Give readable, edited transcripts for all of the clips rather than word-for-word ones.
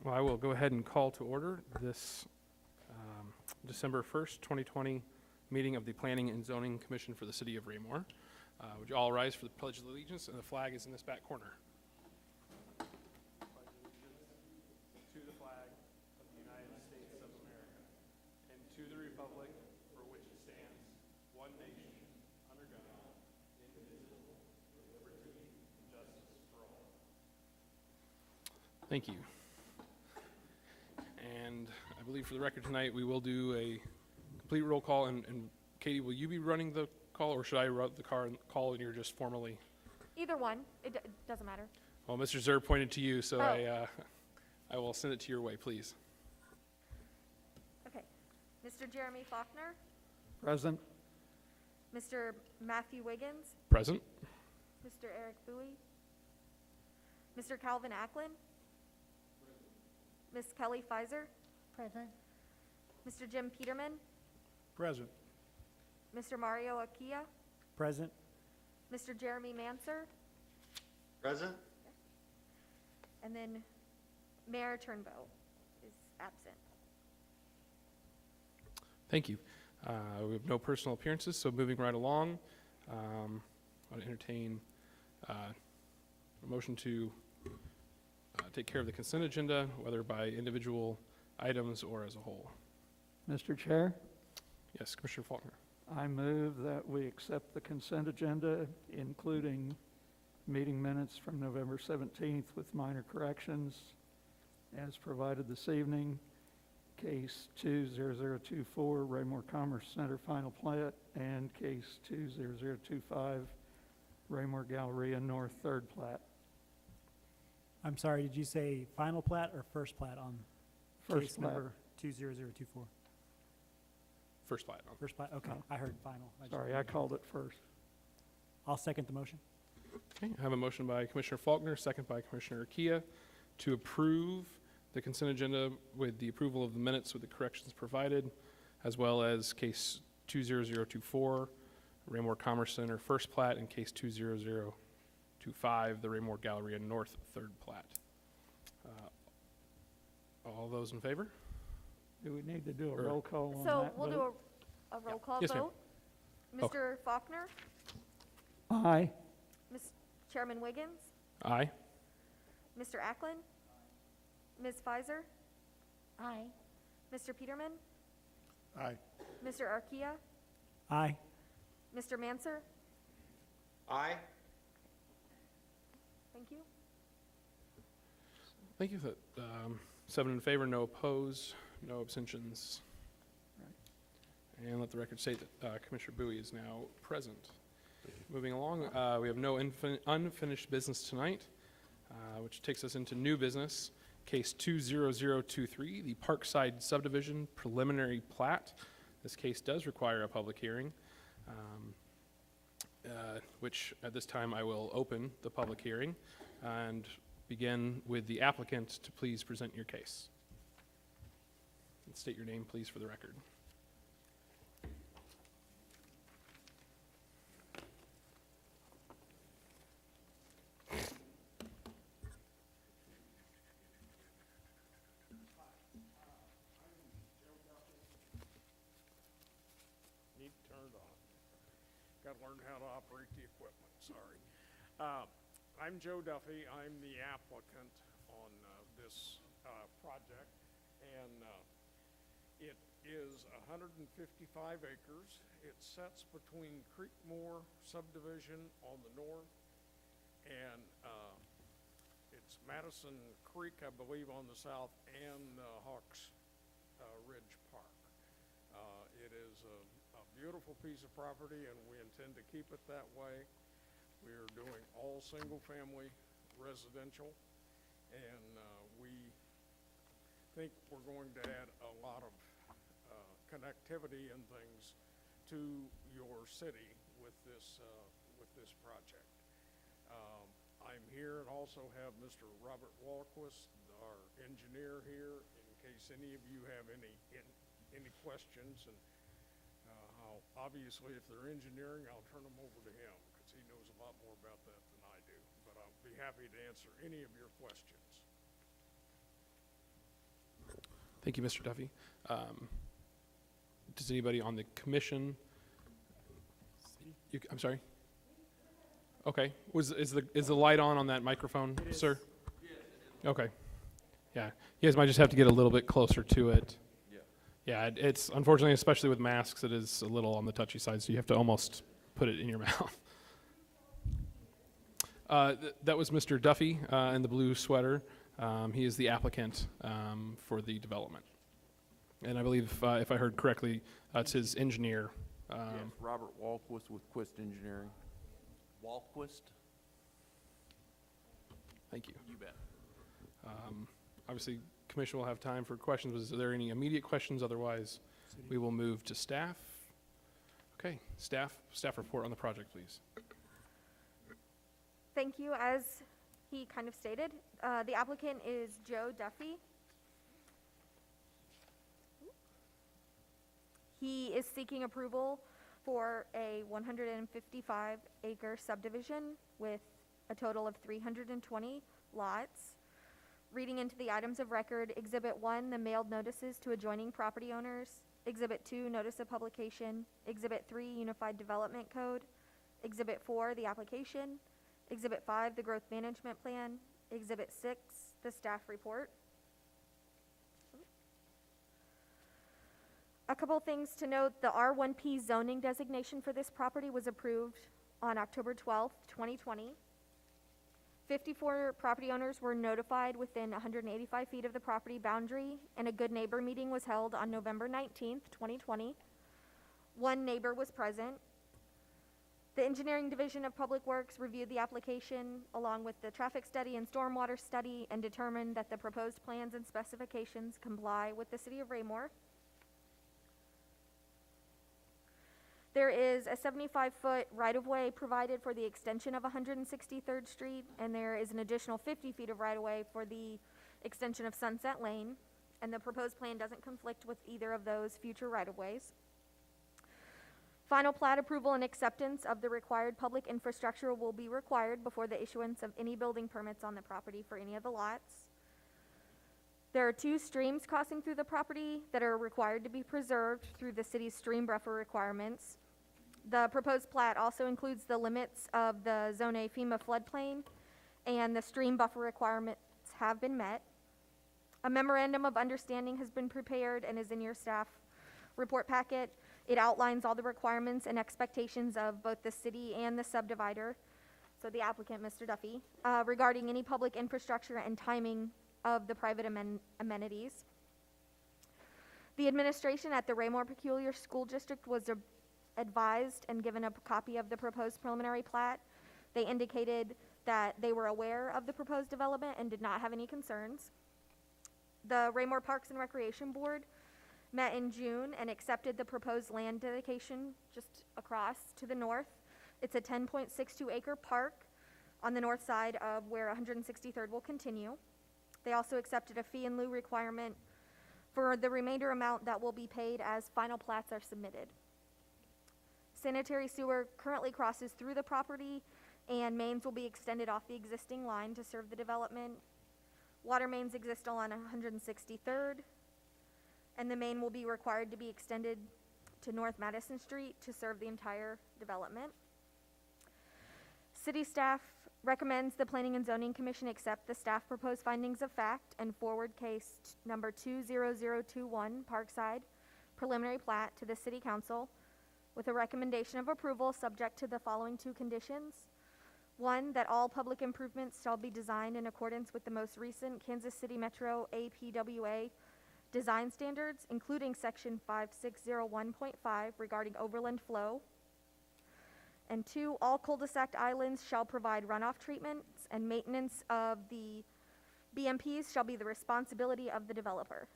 Well, I will go ahead and call to order this December 1st, 2020 meeting of the Planning and Zoning Commission for the City of Raymore. Would you all rise for the Pledge of Allegiance? And the flag is in this back corner. Pledge allegiance to the flag of the United States of America and to the republic for which it stands, one nation, under God, indivisible, with liberty and justice for all. Thank you. And I believe for the record tonight, we will do a complete roll call. And Katie, will you be running the call, or should I run the call and you're just formally? Either one. It doesn't matter. Well, Mr. Zer pointed to you, so Oh. I will send it to your way, please. Okay. Mr. Jeremy Faulkner, Present. Mr. Matthew Wiggins, Present. Mr. Eric Bowie, Mr. Calvin Acklin, Ms. Kelly Pfizer, Present. Mr. Jim Peterman, Present. Mr. Mario Akia, Present. Mr. Jeremy Manser, Present? and then Mayor Turnbow is absent. Thank you. We have no personal appearances, so moving right along, I'll entertain a motion to take care of the consent agenda, whether by individual items or as a whole. Mr. Chair, Yes, Commissioner Faulkner. I move that we accept the consent agenda, including meeting minutes from November 17th with minor corrections as provided this evening. Case 20024, Raymore Commerce Center final plat, and case 20025, Raymore Galleria North third plat. I'm sorry, did you say final plat or first plat on First case plat. number 20024? First plat. First plat, okay, Oh. I heard final. Sorry, I called it first. I'll second the motion. Okay, I have a motion by Commissioner Faulkner, second by Commissioner Akia, to approve the consent agenda with the approval of the minutes with the corrections provided, as well as case 20024, Raymore Commerce Center first plat, and case 20025, the Raymore Galleria North third plat. All those in favor? Do we need to do a Or- roll call on So that we'll do vote? a roll call Yes, ma'am. vote. Mr. Faulkner, Aye. Ms. Chairman Wiggins, Aye. Mr. Acklin, Ms. Pfizer, Aye. Mr. Peterman, Aye. Mr. Arkia, Aye. Mr. Manser. Aye. Thank you. Thank you. 7 in favor, no opposed, no abstentions. And let the record state that Commissioner Bowie is now present. Moving along, we have no unfinished business tonight, which takes us into new business. Case 20023, the Parkside subdivision preliminary plat. This case does require a public hearing, which at this time I will open the public hearing and begin with the applicant to please present your case. And state your name, please, for the record. Need turned on. Got to learn how to operate the equipment, sorry. I'm Joe Duffy. I'm the applicant on this project, and it is 155 acres. It sets between Creekmore subdivision on the north, and it's Madison Creek, I believe, on the south, and Hawks Ridge Park. It is a beautiful piece of property, and we intend to keep it that way. We are doing all single-family residential, and we think we're going to add a lot of connectivity and things to your city with this project. I'm here and also have Mr. Robert Walquist, our engineer, here, in case any of you have any questions. And obviously, if they're engineering, I'll turn them over to him, because he knows a lot more about that than I do. But I'll be happy to answer any of your questions. Thank you, Mr. Duffy. Does anybody on the commission? I'm sorry? Okay. Is the light on that microphone, It is. sir? Okay. Yeah. You guys might just have to get a little bit closer to it. Yeah, it's unfortunately, especially with masks, it is a little on the touchy side, so you have to almost put it in your mouth. That was Mr. Duffy in the blue sweater. He is the applicant for the development. And I believe, if I heard correctly, it's his engineer. Yes, Robert Walquist with Quist Engineering. Walquist? Thank you. You bet. Obviously, commission will have time for questions. Was there any immediate questions? Otherwise, we will move to staff. Okay, staff report on the project, please. Thank you. As he kind of stated, the applicant is Joe Duffy. He is seeking approval for a 155-acre subdivision with a total of 320 lots. Reading into the items of record, Exhibit 1, the mailed notices to adjoining property owners. Exhibit 2, notice of publication. Exhibit 3, Unified Development Code. Exhibit 4, the application. Exhibit 5, the growth management plan. Exhibit 6, the staff report. A couple things to note, the R1P zoning designation for this property was approved on October 12th, 2020. 54 property owners were notified within 185 feet of the property boundary, and a good neighbor meeting was held on November 19th, 2020. One neighbor was present. The Engineering Division of Public Works reviewed the application along with the traffic study and stormwater study and determined that the proposed plans and specifications comply with the City of Raymore. There is a 75-foot right-of-way provided for the extension of 163rd Street, and there is an additional 50 feet of right-of-way for the extension of Sunset Lane, and the proposed plan doesn't conflict with either of those future right-of-ways. Final plat approval and acceptance of the required public infrastructure will be required before the issuance of any building permits on the property for any of the lots. There are 2 streams crossing through the property that are required to be preserved through the city's stream buffer requirements. The proposed plat also includes the limits of the Zone A FEMA floodplain, and the stream buffer requirements have been met. A memorandum of understanding has been prepared and is in your staff report packet. It outlines all the requirements and expectations of both the city and the subdivider, so the applicant, Mr. Duffy, regarding any public infrastructure and timing of the private amenities. The administration at the Raymore Peculiar School District was advised and given a copy of the proposed preliminary plat. They indicated that they were aware of the proposed development and did not have any concerns. The Raymore Parks and Recreation Board met in June and accepted the proposed land dedication just across to the north. It's a 10.62 acre park on the north side of where 163rd will continue. They also accepted a fee in lieu requirement for the remainder amount that will be paid as final plats are submitted. Sanitary sewer currently crosses through the property, and mains will be extended off the existing line to serve the development. Water mains exist along 163rd, and the main will be required to be extended to North Madison Street to serve the entire development. City staff recommends the Planning and Zoning Commission accept the staff proposed findings of fact and forward case number 20021 Parkside preliminary plat to the City Council with a recommendation of approval subject to the following 2 conditions. 1, that all public improvements shall be designed in accordance with the most recent Kansas City Metro APWA design standards, including section 5601.5 regarding overland flow. And 2, all cul-de-sac islands shall provide runoff treatments, and maintenance of the BMPs shall be the responsibility of the developer.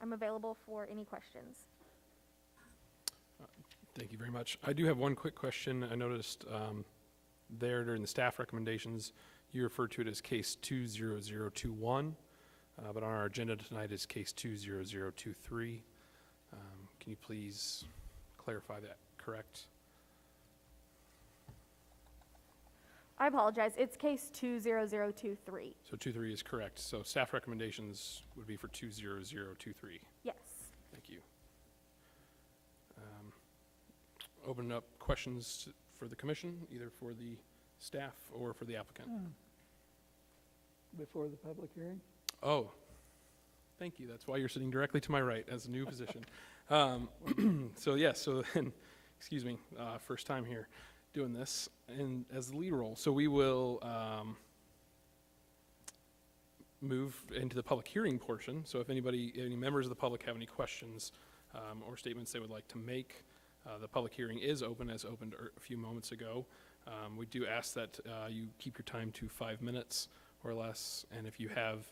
I'm available for any questions. Thank you very much. I do have one quick question. I noticed there during the staff recommendations, you referred to it as case 20021, but on our agenda tonight is case 20023. Can you please clarify that, correct? I apologize, it's case 20023. So 23 is correct. So staff recommendations would be for 20023. Yes. Thank you. Open up questions for the commission, either for the staff or for the applicant. Before the public hearing? Oh, thank you. That's why you're sitting directly to my right as a new position. So yes, so then, excuse me, first time here doing this, and as the lead role. So we will move into the public hearing portion. So if any members of the public have any questions or statements they would like to make, the public hearing is open, as opened a few moments ago. We do ask that you keep your time to 5 minutes or less, and if you have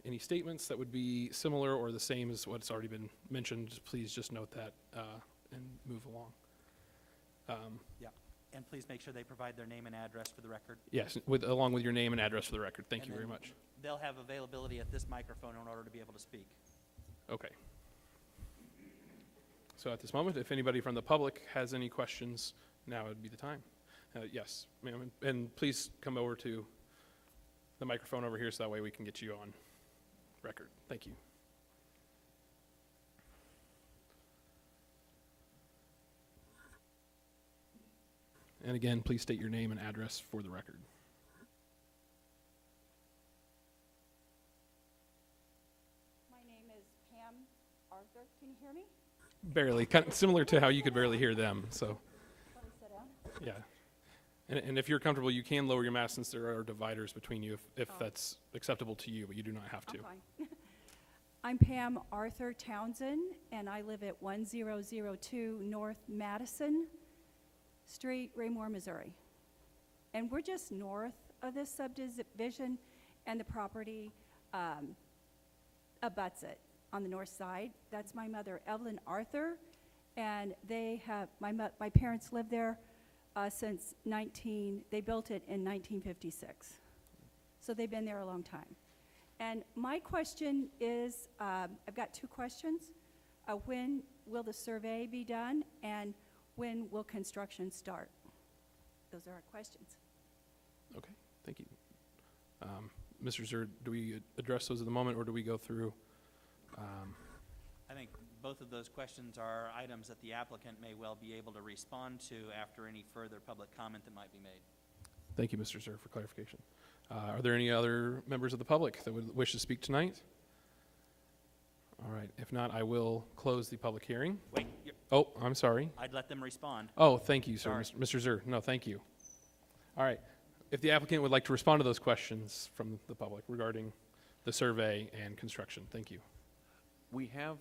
any statements that would be similar or the same as what's already been mentioned, please just note that and move along. Yeah, and please make sure they provide their name and address for the record. Yes, along with your name and address for the record. Thank And you very then much. They'll have availability at this microphone in order to be able to speak. Okay. So at this moment, if anybody from the public has any questions, now would be the time. Yes, ma'am, and please come over to the microphone over here so that way we can get you on record. Thank you. And again, please state your name and address for the record. My name is Pam Arthur. Can you hear me? Barely, kind of similar to how you could barely hear them, so, Let me sit down. yeah. And if you're comfortable, you can lower your mask since there are dividers between you if Oh. that's acceptable to you, but you do not have to. I'm fine. I'm Pam Arthur Townsend, and I live at 1002 North Madison Street, Raymore, Missouri. And we're just north of this subdivision, and the property abuts it on the north side. That's my mother, Evelyn Arthur, and they have, my parents lived there since they built it in 1956. So they've been there a long time. And my question is, I've got two questions. When will the survey be done, and when will construction start? Those are our questions. Okay, thank you. Mr. Zur, do we address those at the moment, or do we go through? I think both of those questions are items that the applicant may well be able to respond to after any further public comment that might be made. Thank you, Mr. Zur, for clarification. Are there any other members of the public that would wish to speak tonight? All right, if not, I will close the public hearing. Wait, Oh, I'm sorry. I'd let them respond. Oh, thank you, sir. Sorry. Mr. Zur, no, thank you. All right, if the applicant would like to respond to those questions from the public regarding the survey and construction, thank you. We have,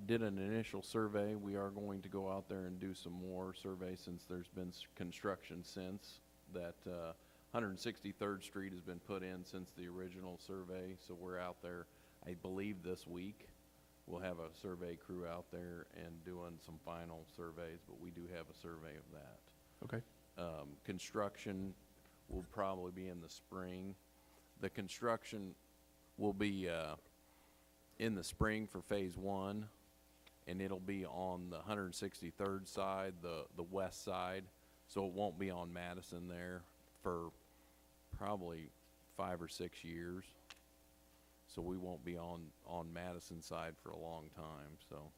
did an initial survey. We are going to go out there and do some more survey since there's been construction since that, 163rd Street has been put in since the original survey. So we're out there, I believe this week. We'll have a survey crew out there and doing some final surveys, but we do have a survey of that. Okay. Construction will probably be in the spring. The construction will be in the spring for phase 1, and it'll be on the 163rd side, the west side, so it won't be on Madison there for probably 5 or 6 years. So we won't be on Madison side for a long time. So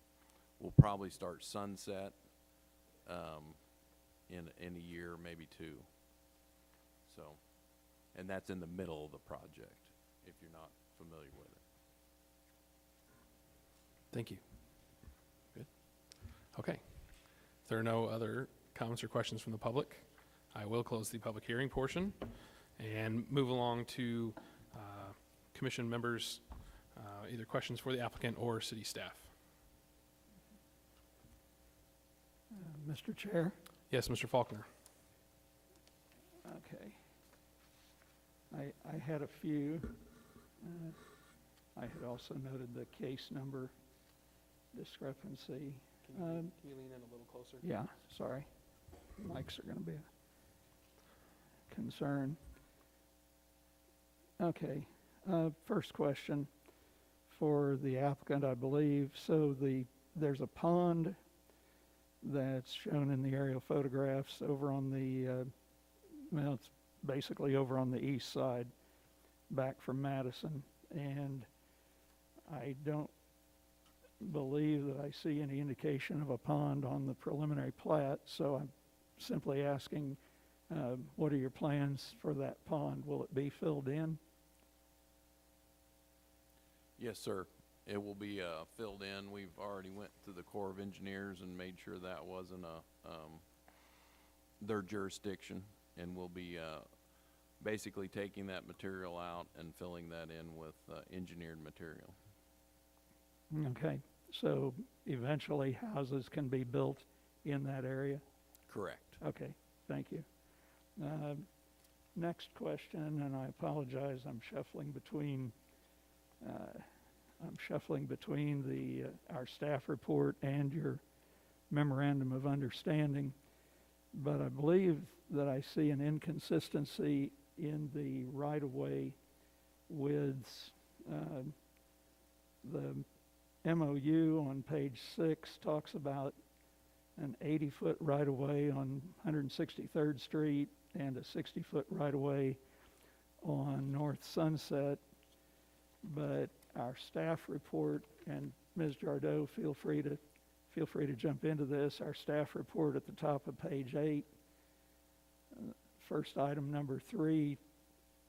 we'll probably start Sunset in a year, maybe 2. So, and that's in the middle of the project, if you're not familiar with it. Thank you. Good. Okay. If there are no other comments or questions from the public, I will close the public hearing portion and move along to commission members, either questions for the applicant or city staff. Mr. Chair? Yes, Mr. Faulkner. Okay. I had a few. I had also noted the case number discrepancy. Can you lean in a little closer? Yeah, sorry. Mics are going to be a concern. Okay, first question for the applicant, I believe. So there's a pond that's shown in the aerial photographs over on the, well, it's basically over on the east side, back from Madison. And I don't believe that I see any indication of a pond on the preliminary plat, so I'm simply asking, what are your plans for that pond? Will it be filled in? Yes, sir. It will be filled in. We've already went to the Corps of Engineers and made sure that wasn't their jurisdiction, and we'll be basically taking that material out and filling that in with engineered material. Okay, so eventually houses can be built in that area? Correct. Okay, thank you. Next question, and I apologize, I'm shuffling between our staff report and your memorandum of understanding, but I believe that I see an inconsistency in the right-of-way widths. The MOU on page 6 talks about an 80-foot right-of-way on 163rd Street and a 60-foot right-of-way on North Sunset, but our staff report, and Ms. Jardot, feel free to jump into this. Our staff report at the top of page 8, first item number 3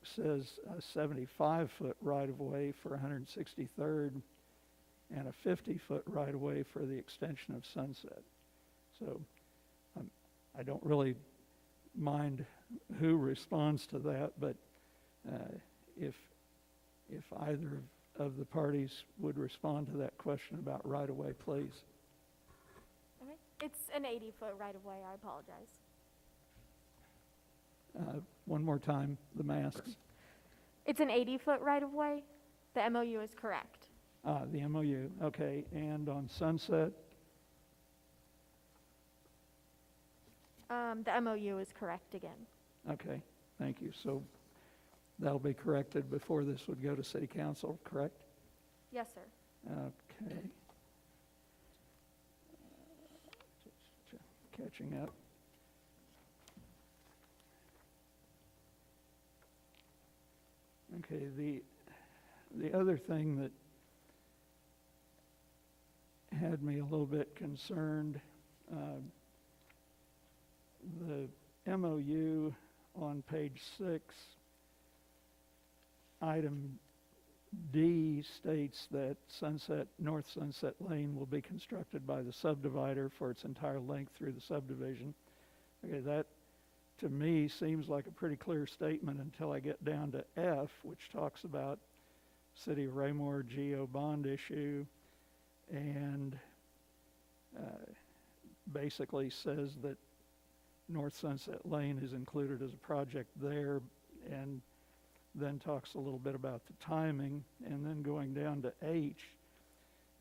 says a 75-foot right-of-way for 163rd and a 50-foot right-of-way for the extension of Sunset. So I don't really mind who responds to that, but if either of the parties would respond to that question about right-of-way, please. Okay. It's an 80-foot right-of-way, I apologize. One more time, the masks. It's an 80-foot right-of-way. The MOU is correct. The MOU, okay. And on Sunset, The MOU is correct again. okay, thank you. So that'll be corrected before this would go to City Council, correct? Yes, sir. Okay. Catching up. Okay, the other thing that had me a little bit concerned, the MOU on page 6, item D states that North Sunset Lane will be constructed by the subdivider for its entire length through the subdivision. Okay, that to me seems like a pretty clear statement until I get down to F, which talks about City of Raymore GO bond issue, and basically says that North Sunset Lane is included as a project there, and then talks a little bit about the timing, and then going down to H,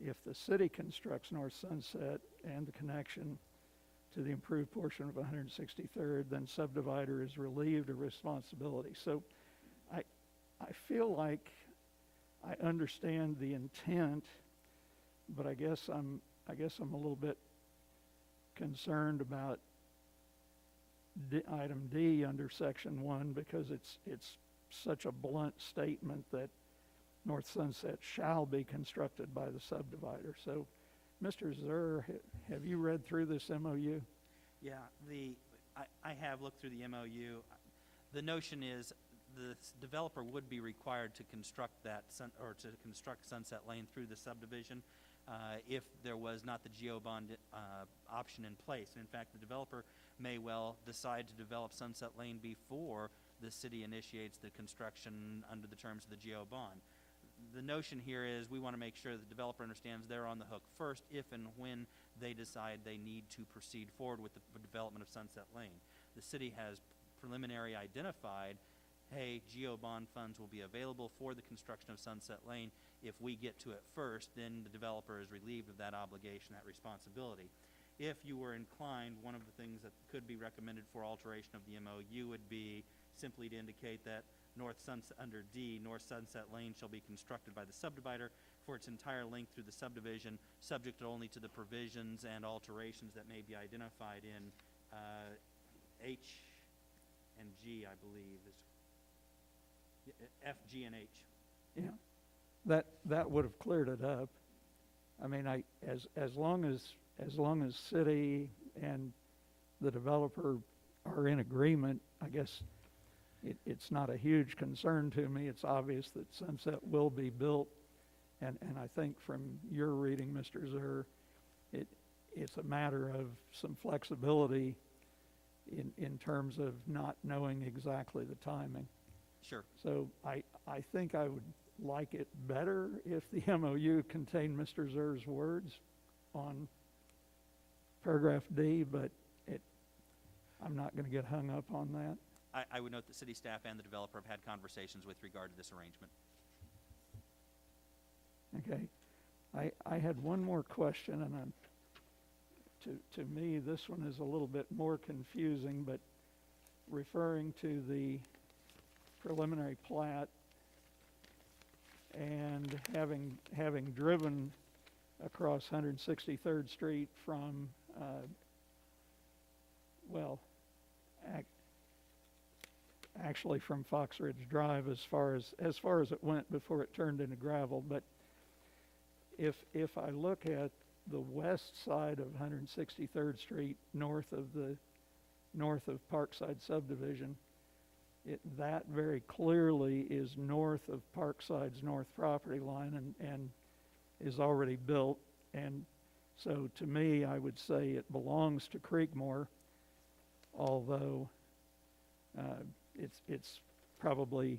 if the city constructs North Sunset and the connection to the improved portion of 163rd, then subdivider is relieved of responsibility. So I feel like I understand the intent, but I guess I'm a little bit concerned about item D under section 1, because it's such a blunt statement that North Sunset shall be constructed by the subdivider. So, Mr. Zur, have you read through this MOU? Yeah, I have looked through the MOU. The notion is the developer would be required to construct construct Sunset Lane through the subdivision if there was not the GO bond option in place. And in fact, the developer may well decide to develop Sunset Lane before the city initiates the construction under the terms of the GO bond. The notion here is we want to make sure the developer understands they're on the hook first if and when they decide they need to proceed forward with the development of Sunset Lane. The city has preliminary identified, hey, GO bond funds will be available for the construction of Sunset Lane. If we get to it first, then the developer is relieved of that obligation, that responsibility. If you were inclined, one of the things that could be recommended for alteration of the MOU would be simply to indicate that under D, North Sunset Lane shall be constructed by the subdivider for its entire length through the subdivision, subject only to the provisions and alterations that may be identified in and G, I believe, is F, G, and H. Yeah, that would have cleared it up. I mean, as long as city and the developer are in agreement, I guess it's not a huge concern to me. It's obvious that Sunset will be built, and I think from your reading, Mr. Zur, it's a matter of some flexibility in terms of not knowing exactly the timing. Sure. So I think I would like it better if the MOU contained Mr. Zur's words on paragraph D, but I'm not going to get hung up on that. I would note that city staff and the developer have had conversations with regard to this arrangement. Okay. I had one more question, and to me, this one is a little bit more confusing, but referring to the preliminary plat and having driven across 163rd Street from, actually from Fox Ridge Drive as far as it went before it turned into gravel. But if I look at the west side of 163rd Street, north of Parkside subdivision, that very clearly is north of Parkside's north property line and is already built. And so to me, I would say it belongs to Creekmore, although it's probably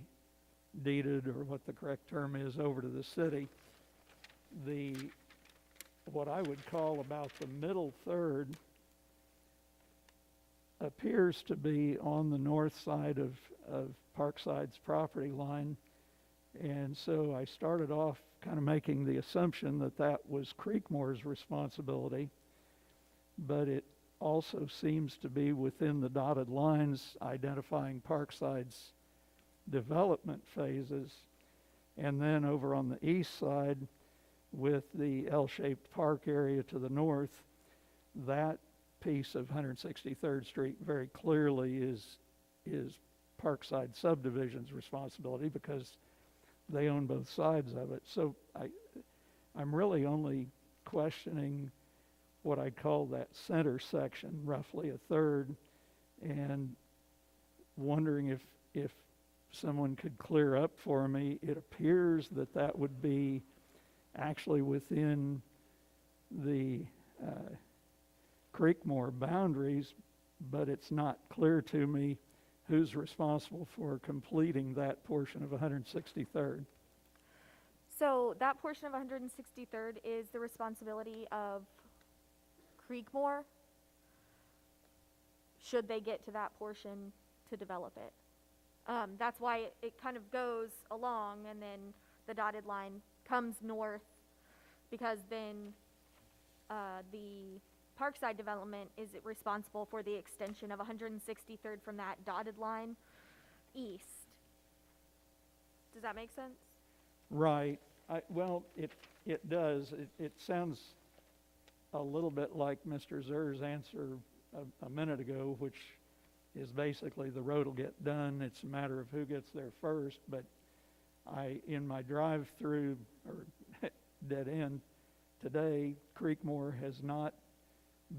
deeded, or what the correct term is, over to the city. What I would call about the middle third appears to be on the north side of Parkside's property line. And so I started off kind of making the assumption that was Creekmore's responsibility, but it also seems to be within the dotted lines identifying Parkside's development phases. And then over on the east side, with the L-shaped park area to the north, that piece of 163rd Street very clearly is Parkside subdivision's responsibility because they own both sides of it. So I'm really only questioning what I call that center section, roughly a third, and wondering if someone could clear up for me. It appears that would be actually within the Creekmore boundaries, but it's not clear to me who's responsible for completing that portion of 163rd. So that portion of 163rd is the responsibility of Creekmore, should they get to that portion to develop it. That's why it kind of goes along, and then the dotted line comes north, because then the Parkside development is responsible for the extension of 163rd from that dotted line east. Does that make sense? Right. Well, it does. It sounds a little bit like Mr. Zur's answer a minute ago, which is basically the road will get done. It's a matter of who gets there first. But in my drive through or dead end today, Creekmore has not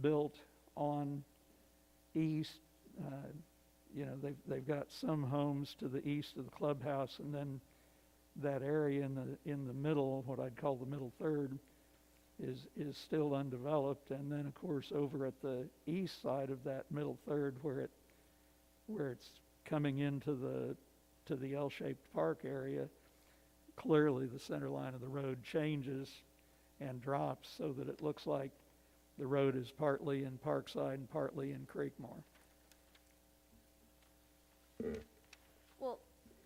built on east. They've got some homes to the east of the clubhouse, and then that area in the middle, what I'd call the middle third, is still undeveloped. And then of course over at the east side of that middle third, where it's coming into the L-shaped park area, clearly the center line of the road changes and drops so that it looks like the road is partly in Parkside and partly in Creekmore. Well,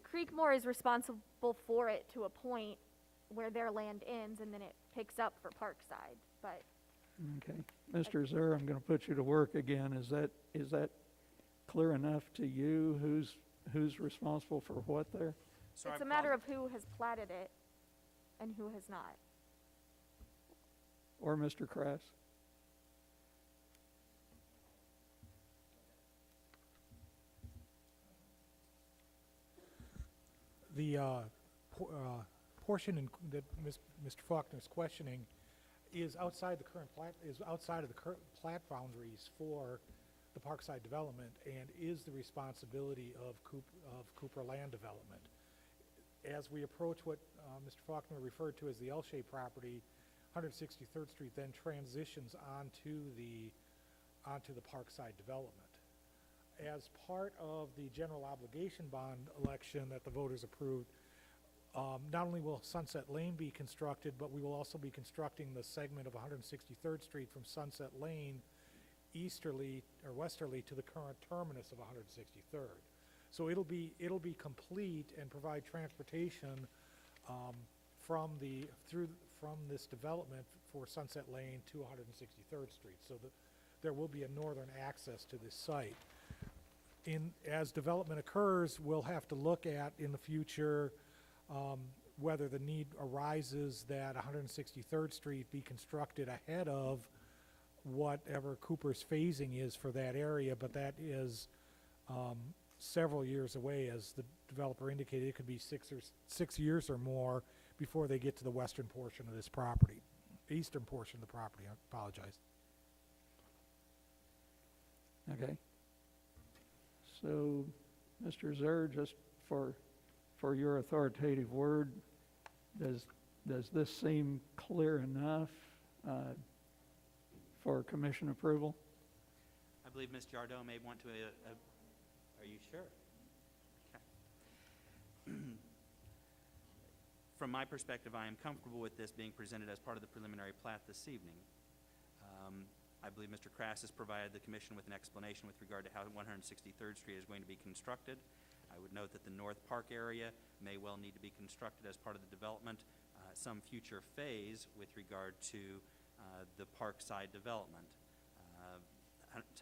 Creekmore is responsible for it to a point where their land ends, and then it picks up for Parkside. But Okay, Mr. Zur, I'm going to put you to work again. Is that clear enough to you? Who's responsible for what there? So it's a matter of who has platted it and who has not. Or Mr. Kress? the portion that Mr. Faulkner is questioning is outside the current plat, is outside of the current plat boundaries for the Parkside development and is the responsibility of Cooper Land Development. As we approach what Mr. Faulkner referred to as the L-shaped property, 163rd Street then transitions onto the Parkside development. As part of the general obligation bond election that the voters approved, not only will Sunset Lane be constructed, but we will also be constructing the segment of 163rd Street from Sunset Lane easterly or westerly to the current terminus of 163rd. So it'll be complete and provide transportation from this development for Sunset Lane to 163rd Street. So there will be a northern access to this site. As development occurs, we'll have to look at in the future whether the need arises that 163rd Street be constructed ahead of whatever Cooper's phasing is for that area, but that is several years away. As the developer indicated, it could be 6 years or more before they get to the western portion of this property, eastern portion of the property, I apologize. Okay. So, Mr. Zer, just for your authoritative word, does this seem clear enough for commission approval? I believe Ms. Jardot may want to, are you sure? Okay. From my perspective, I am comfortable with this being presented as part of the preliminary plat this evening. I believe Mr. Crass has provided the commission with an explanation with regard to how 163rd Street is going to be constructed. I would note that the North Park area may well need to be constructed as part of the development, some future phase with regard to the Parkside development.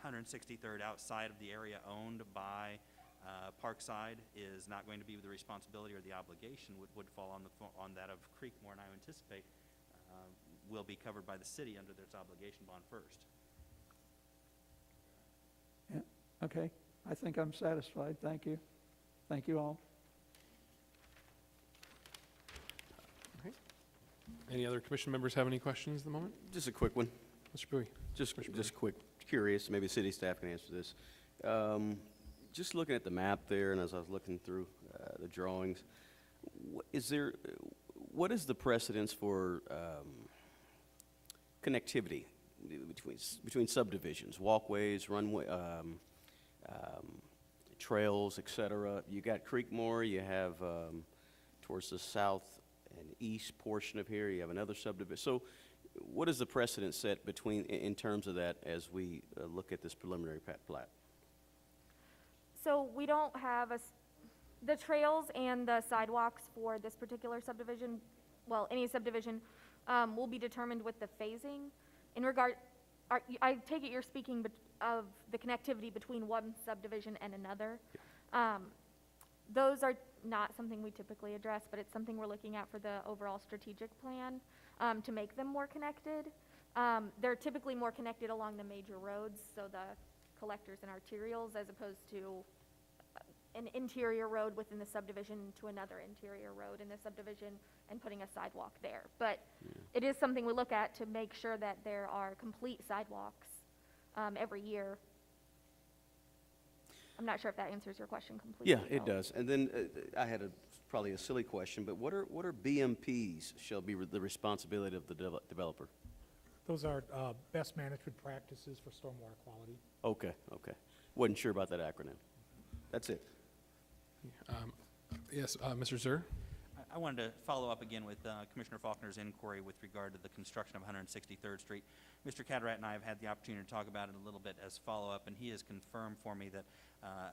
163rd outside of the area owned by Parkside is not going to be the responsibility or the obligation would fall on that of Creekmore, and I anticipate will be covered by the city under its obligation bond first. Yeah, okay. I think I'm satisfied. Thank you. Thank you all. Any other commission members have any questions at the moment? Just a quick one. Mr. Bowie? Just Commissioner quick, curious, maybe city staff can answer this. Just looking at the map there, and as I was looking through the drawings, what is the precedence for connectivity between subdivisions, walkways, runway, trails, et cetera? You got Creekmore, you have towards the south and east portion of here, you have another subdivision. So what is the precedent set in terms of that as we look at this preliminary plat? So we don't have the trails and the sidewalks for this particular subdivision, well, any subdivision, will be determined with the phasing. In regard, I take it you're speaking of the connectivity between one subdivision and another. Those are not something we typically address, but it's something we're looking at for the overall strategic plan to make them more connected. They're typically more connected along the major roads, so the collectors and arterials, as opposed to an interior road within the subdivision to another interior road in the subdivision and putting a sidewalk there. But it is something we look at to make sure that there are complete sidewalks every year. I'm not sure if that answers your question completely. Yeah, it does. And then I had probably a silly question, but what are BMPs shall be the responsibility of the developer? Those are best management practices for stormwater quality. Okay. Wasn't sure about that acronym. That's it. Yes, Mr. Zer? I wanted to follow up again with Commissioner Faulkner's inquiry with regard to the construction of 163rd Street. Mr. Cadrat and I have had the opportunity to talk about it a little bit as follow-up, and he has confirmed for me that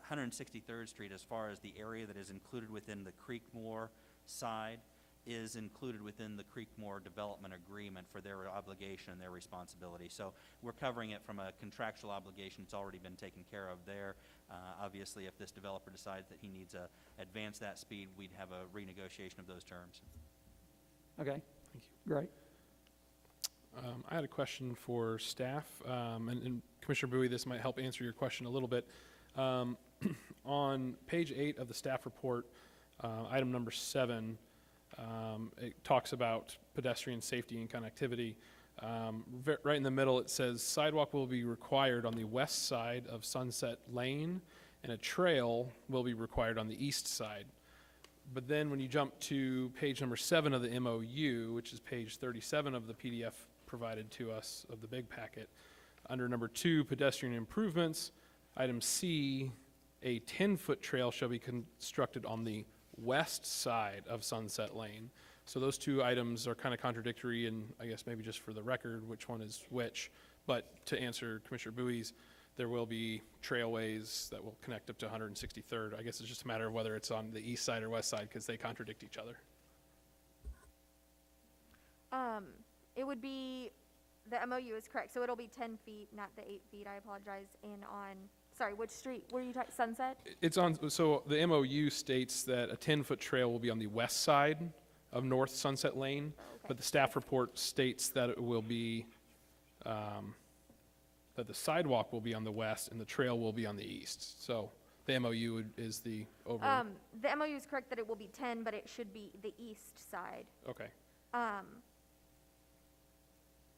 163rd Street, as far as the area that is included within the Creekmore side, is included within the Creekmore development agreement for their obligation and their responsibility. So we're covering it from a contractual obligation. It's already been taken care of there. Obviously, if this developer decides that he needs to advance that speed, we'd have a renegotiation of those terms. Okay. Thank you. Great. I had a question for staff, and Commissioner Bowie, this might help answer your question a little bit. On page 8 of the staff report, Item number 7, it talks about pedestrian safety and connectivity. Right in the middle, it says sidewalk will be required on the west side of Sunset Lane, and a trail will be required on the east side. But then when you jump to page number 7 of the MOU, which is page 37 of the PDF provided to us of the big packet, under number 2, pedestrian improvements, item C, a 10-foot trail shall be constructed on the west side of Sunset Lane. So those two items are kind of contradictory, and I guess maybe just for the record, which one is which. But to answer Commissioner Bowie's, there will be trailways that will connect up to 163rd. I guess it's just a matter of whether it's on the east side or west side, because they contradict each other. It would be, the MOU is correct, so it'll be 10 feet, not the 8 feet, I apologize, and on, sorry, which street, were you talking, Sunset? It's on, so the MOU states that a 10-foot trail will be on the west side of North Sunset Lane, but the staff report states that it will be, that the sidewalk will be on the west and the trail will be on the east. So the MOU is the over. The MOU is correct that it will be 10, but it should be the east side. Okay.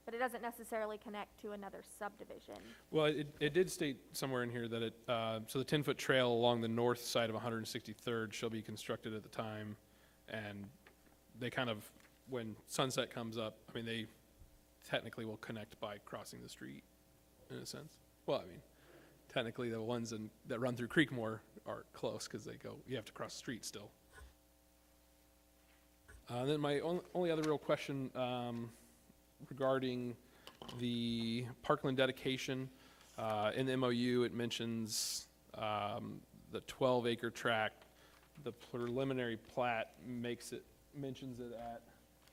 But it doesn't necessarily connect to another subdivision. Well, it did state somewhere in here that it, so the 10-foot trail along the north side of 163rd shall be constructed at the time, and they kind of, when Sunset comes up, I mean, they technically will connect by crossing the street, in a sense. Well, I mean, technically the ones that run through Creekmore are close, because they go, you have to cross the street still. Then my only other real question, regarding the Parkland dedication. In the MOU, it mentions the 12-acre tract. The preliminary plat mentions it at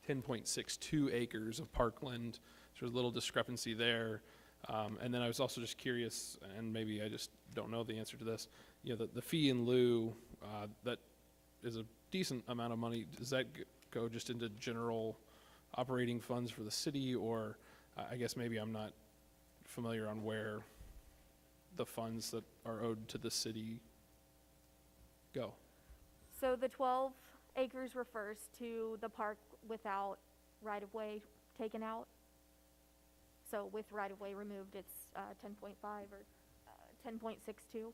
10.62 acres of parkland. So there's a little discrepancy there. And then I was also just curious, and maybe I just don't know the answer to this, you know, the fee in lieu, that is a decent amount of money. Does that go just into general operating funds for the city, or I guess maybe I'm not familiar on where the funds that are owed to the city go? So the 12 acres refers to the park without right-of-way taken out. So with right-of-way removed, it's 10.5 or 10.62.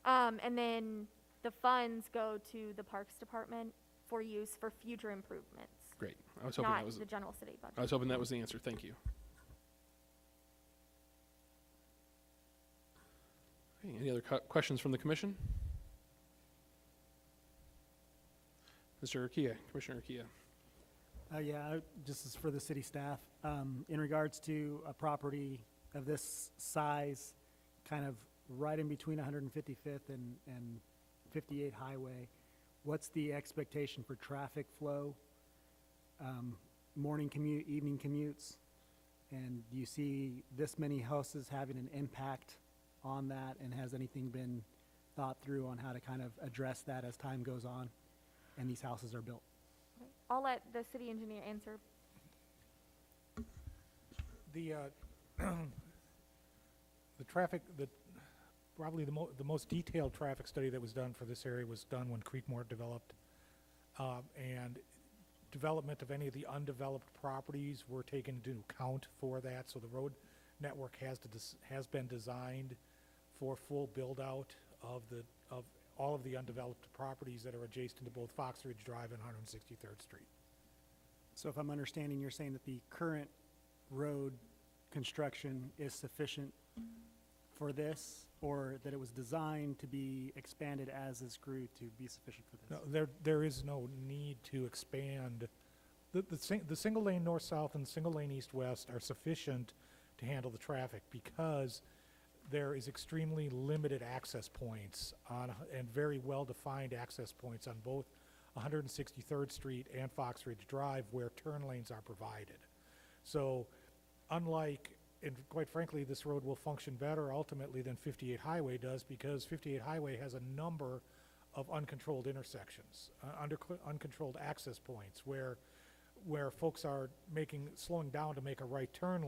And then the funds go to the Parks Department for use for future improvements. Great. I was hoping that was not the general city budget. I was hoping that was the answer. Thank you. Okay, any other questions from the commission? Mr. Urquia, Commissioner Urquia. This is for the city staff. In regards to a property of this size, kind of right in between 155th and 58 Highway, what's the expectation for traffic flow? Morning commute, evening commutes? And do you see this many houses having an impact on that? And has anything been thought through on how to kind of address that as time goes on and these houses are built? I'll let the city engineer answer. The traffic, probably the most detailed traffic study that was done for this area was done when Creekmore developed. And development of any of the undeveloped properties were taken into account for that. So the road network has been designed for full build-out of all of the undeveloped properties that are adjacent to both Fox Ridge Drive and 163rd Street. So if I'm understanding, you're saying that the current road construction is sufficient for this, or that it was designed to be expanded as this grew to be sufficient for this? No, there is no need to expand. The single lane north-south and the single lane east-west are sufficient to handle the traffic because there is extremely limited access points and very well-defined access points on both 163rd Street and Fox Ridge Drive where turn lanes are provided. So unlike, and quite frankly, this road will function better ultimately than 58 Highway does because 58 Highway has a number of uncontrolled intersections, uncontrolled access points where folks are slowing down to make a right turn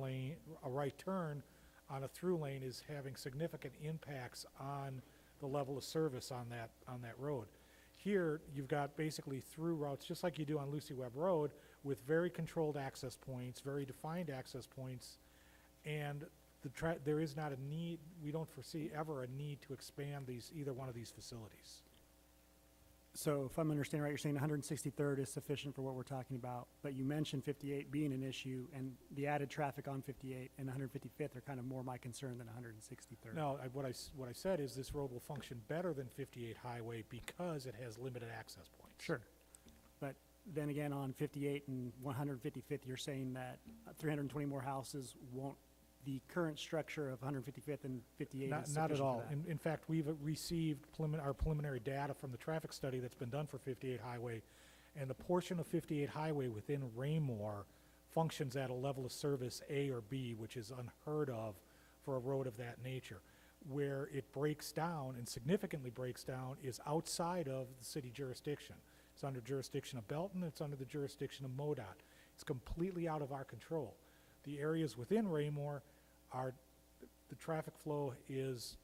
on a through lane is having significant impacts on the level of service on that road. Here, you've got basically through routes, just like you do on Lucy Webb Road, with very controlled access points, very defined access points, and there is not a need, we don't foresee ever a need to expand either one of these facilities. So if I'm understanding right, you're saying 163rd is sufficient for what we're talking about, but you mentioned 58 being an issue, and the added traffic on 58 and 155th are kind of more my concern than 163rd. No, what I said is this road will function better than 58 Highway because it has limited access points. Sure. But then again, on 58 and 155th, you're saying that 320 more houses won't, the current structure of 155th and 58 is sufficient Not at all. for that? In fact, we've received our preliminary data from the traffic study that's been done for 58 Highway, and the portion of 58 Highway within Raymore functions at a level of service A or B, which is unheard of for a road of that nature. Where it breaks down, and significantly breaks down, is outside of the city jurisdiction. It's under jurisdiction of Belton, it's under the jurisdiction of MoDOT. It's completely out of our control. The areas within Raymore are, the traffic flow is,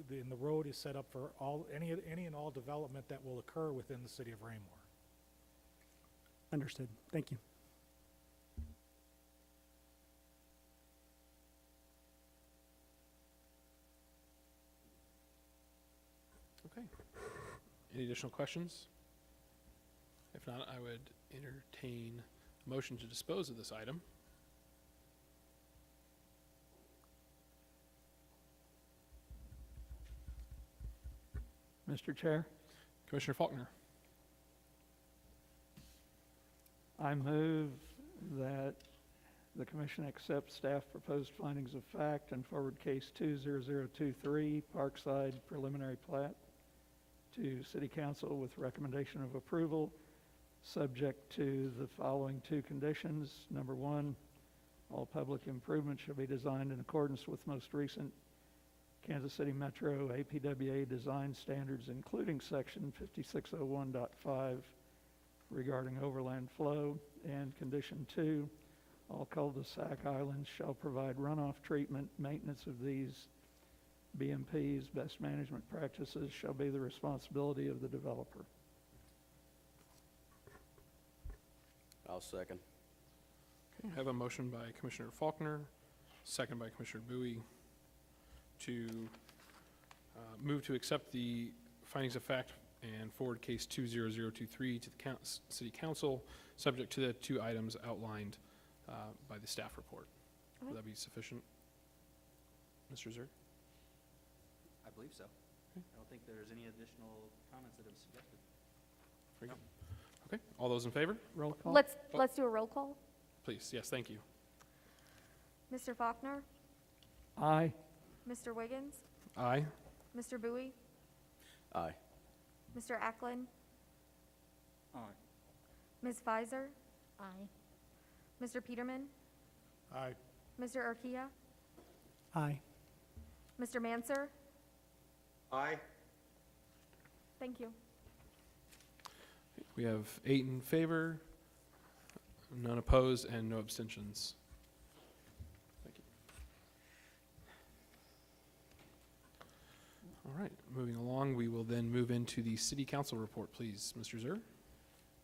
and the road is set up for any and all development that will occur within the city of Raymore. Understood. Thank you. Okay. Any additional questions? If not, I would entertain a motion to dispose of this item. Mr. Chair, Commissioner Faulkner. I move that the commission accept staff proposed findings of fact and forward case 20023, Parkside preliminary plat, to City Council with recommendation of approval, subject to the following two conditions. Number one, all public improvements shall be designed in accordance with most recent Kansas City Metro APWA design standards, including section 5601.5 regarding overland flow. And condition two, all cul-de-sac islands shall provide runoff treatment. Maintenance of these BMP's best management practices shall be the responsibility of the developer. I'll second. Okay, I have a motion by Commissioner Faulkner, second by Commissioner Bowie, to move to accept the findings of fact and forward case 20023 to the City Council, subject to the two items outlined by the staff report. Okay. Would that be sufficient? Mr. Zerr? I believe so. I don't think there's any additional comments that have suggested. Very good. Okay, all those in favor? Roll call. Let's do a roll call. Please, yes, thank you. Mr. Faulkner, Aye. Mr. Wiggins, Aye. Mr. Bowie, Aye. Mr. Ackland, Aye. Ms. Pfizer, Aye. Mr. Peterman, Aye. Mr. Urquia, Aye. Mr. Manser. Aye. Thank you. We have 8 in favor, none opposed, and no abstentions. Thank you. All right, moving along, we will then move into the City Council report, please. Mr. Zerr?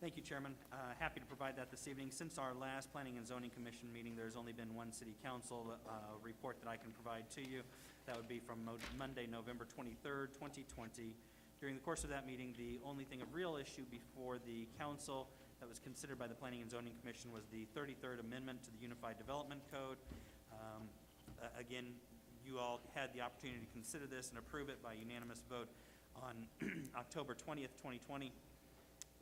Thank you, Chairman. Happy to provide that this evening. Since our last Planning and Zoning Commission meeting, there's only been one City Council report that I can provide to you. That would be from Monday, November 23rd, 2020. During the course of that meeting, the only thing of real issue before the council that was considered by the Planning and Zoning Commission was the 33rd Amendment to the Unified Development Code. Again, you all had the opportunity to consider this and approve it by unanimous vote on October 20th, 2020.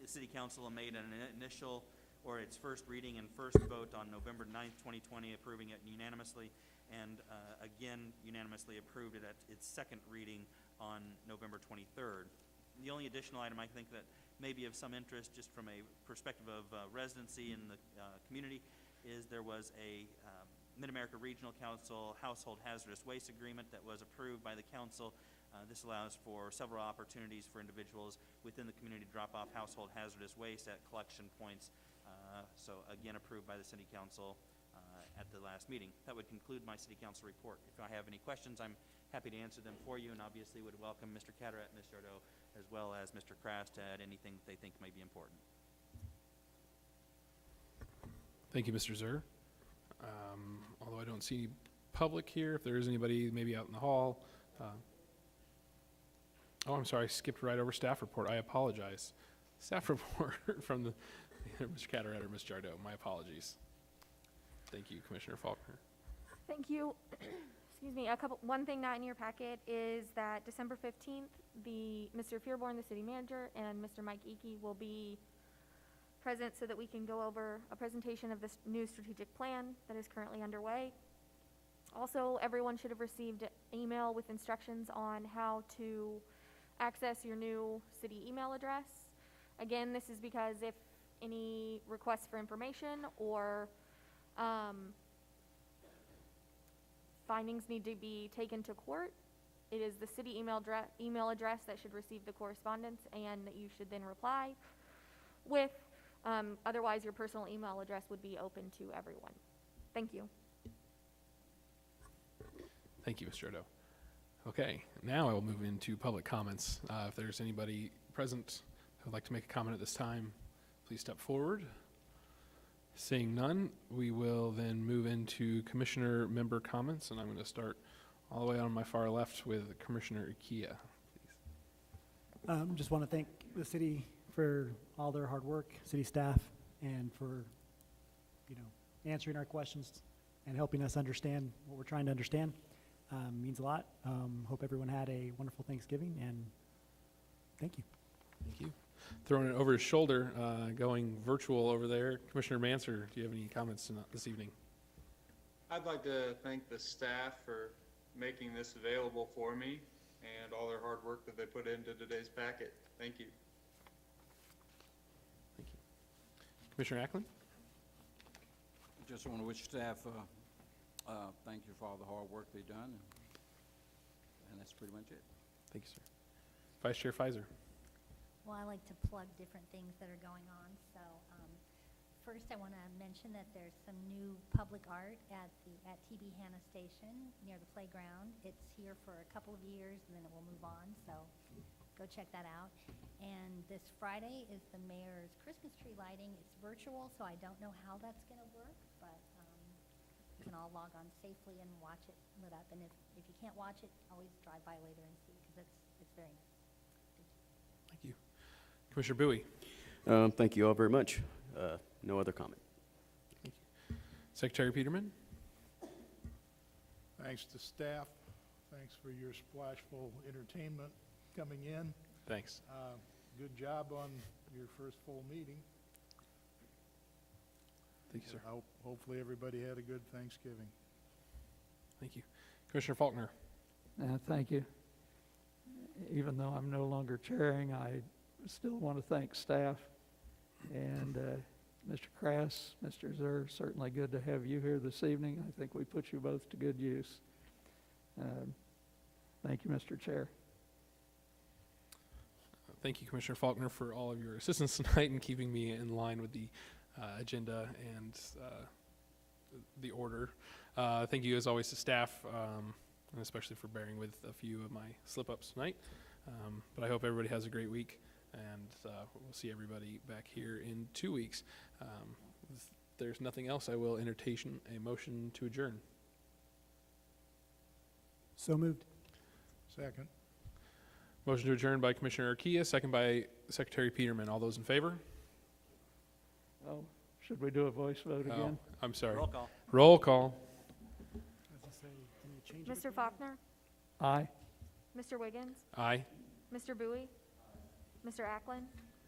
The City Council made an initial, or its first reading and first vote on November 9th, 2020, approving it unanimously, and again unanimously approved it at its second reading on November 23rd. The only additional item I think that may be of some interest, just from a perspective of residency in the community, is there was a Mid-America Regional Council Household Hazardous Waste Agreement that was approved by the council. This allows for several opportunities for individuals within the community to drop off household hazardous waste at collection points. So again, approved by the City Council at the last meeting. That would conclude my City Council report. If I have any questions, I'm happy to answer them for you, and obviously would welcome Mr. Cataract, Ms. Jordo, as well as Mr. Kraft to add anything that they think may be important. Thank you, Mr. Zur. Although I don't see any public here, if there is anybody maybe out in the hall. Oh, I'm sorry, I skipped right over staff report. I apologize. Staff report from the Mr. Cataract or Ms. Jardot. My apologies. Thank you, Commissioner Faulkner. Thank you. Excuse me, one thing not in your packet is that December 15th, Mr. Fearborn, the city manager, and Mr. Mike Eakey will be present so that we can go over a presentation of this new strategic plan that is currently underway. Also, everyone should have received an email with instructions on how to access your new city email address. Again, this is because if any requests for information or findings need to be taken to court, it is the city email address that should receive the correspondence and that you should then reply with. Otherwise, your personal email address would be open to everyone. Thank you. Thank you, Ms. Jardot. Okay, now I will move into public comments. If there's anybody present who would like to make a comment at this time, please step forward. Seeing none, we will then move into commissioner member comments, and I'm going to start all the way on my far left with Commissioner Ikia. Just want to thank the city for all their hard work, city staff, and for, answering our questions and helping us understand what we're trying to understand. Means a lot. Hope everyone had a wonderful Thanksgiving, and thank you. Thank you. Throwing it over his shoulder, going virtual over there, Commissioner Manser, do you have any comments this evening? I'd like to thank the staff for making this available for me and all their hard work that they put into today's packet. Thank you. Thank you. Commissioner Ackland? Just want to wish staff thank you for all the hard work they've done, and that's pretty much it. Thank you, sir. Vice Chair Pfizer? Well, I like to plug different things that are going on. So first, I want to mention that there's some new public art at TB Hanna Station near the playground. It's here for a couple of years, and then it will move on. So go check that out. And this Friday is the mayor's Christmas tree lighting. It's virtual, so I don't know how that's going to work, but you can all log on safely and watch it lit up. And if you can't watch it, always drive by later and see, because it's very nice. Thank you. Commissioner Bowie? Thank you all very much. No other comment. Thank you. Secretary Peterman? Thanks to staff. Thanks for your splashful entertainment coming in. Thanks. Good job on your first full meeting. Thank you, sir. Hopefully everybody had a good Thanksgiving. Thank you. Commissioner Faulkner? Thank you. Even though I'm no longer chairing, I still want to thank staff and Mr. Krass, Mr. Zur. Certainly good to have you here this evening. I think we put you both to good use. Thank you, Mr. Chair. Thank you, Commissioner Faulkner, for all of your assistance tonight and keeping me in line with the agenda and the order. Thank you, as always, to staff, and especially for bearing with a few of my slip-ups tonight. But I hope everybody has a great week, and we'll see everybody back here in 2 weeks. If there's nothing else, I will entertain a motion to adjourn. So moved. Second. Motion to adjourn by Commissioner Arkia, second by Secretary Peterman. All those in favor? Oh, should we do a voice vote again? Oh, I'm sorry. Roll call. Roll call. Mr. Faulkner? Aye. Mr. Wiggins? Aye. Mr. Bowie? Mr. Ackland?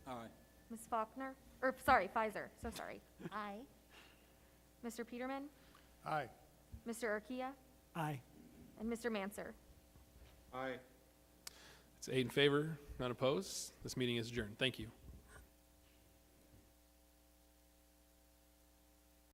Aye. Ms. Faulkner? Or, sorry, Pfizer. So sorry. Aye. Mr. Peterman? Aye. Mr. Urquia? Aye. And Mr. Manser? Aye. It's 8 in favor, none opposed. This meeting is adjourned. Thank you.